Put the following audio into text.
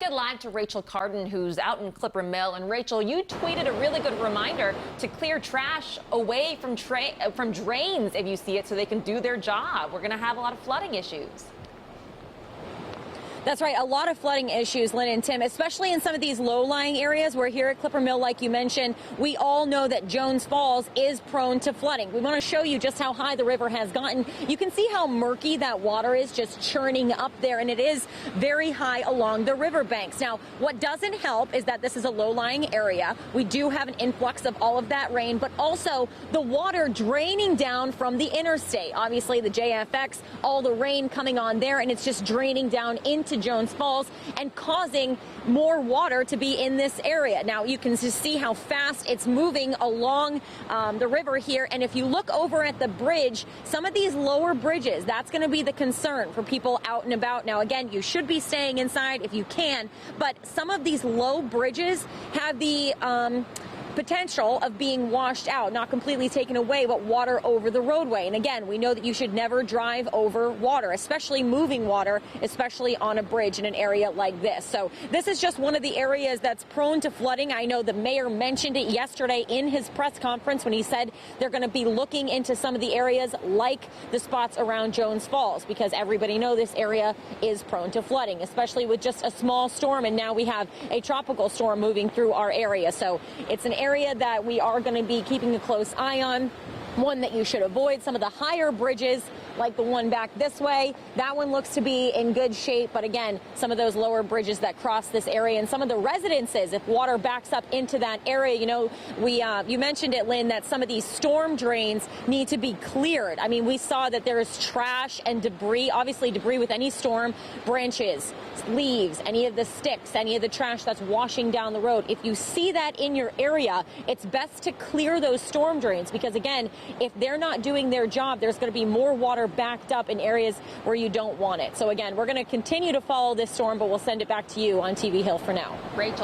Get live to Rachel Cardin, who's out in Clipper Mill. And Rachel, you tweeted a really good reminder to clear trash away from drains if you see it so they can do their job. We're going to have a lot of flooding issues. That's right. A lot of flooding issues, Lynn and Tim, especially in some of these low-lying areas where here at Clipper Mill, like you mentioned, we all know that Jones Falls is prone to flooding. We want to show you just how high the river has gotten. You can see how murky that water is just churning up there, and it is very high along the riverbanks. Now, what doesn't help is that this is a low-lying area. We do have an influx of all of that rain, but also the water draining down from the interstate. Obviously, the JFX, all the rain coming on there, and it's just draining down into Jones Falls and causing more water to be in this area. Now you can just see how fast it's moving along the river here, and if you look over at the bridge, some of these lower bridges, that's going to be the concern for people out and about. Now again, you should be staying inside if you can, but some of these low bridges have the potential of being washed out, not completely taken away, but water over the roadway. And again, we know that you should never drive over water, especially moving water, especially on a bridge in an area like this. So this is just one of the areas that's prone to flooding. I know the mayor mentioned it yesterday in his press conference when he said they're going to be looking into some of the areas like the spots around Jones Falls, because everybody knows this area is prone to flooding, especially with just a small storm. And now we have a tropical storm moving through our area. So it's an area that we are going to be keeping a close eye on, one that you should avoid. Some of the higher bridges, like the one back this way, that one looks to be in good shape. But again, some of those lower bridges that cross this area and some of the residences, if water backs up into that area, you know, you mentioned it, Lynn, that some of these storm drains need to be cleared. I mean, we saw that there is trash and debris, obviously debris with any storm, branches, leaves, any of the sticks, any of the trash that's washing down the road. If you see that in your area, it's best to clear those storm drains, because again, if they're not doing their job, there's going to be more water backed up in areas where you don't want it. So again, we're going to continue to follow this storm, but we'll send it back to you on TV Hill for now. Rachel.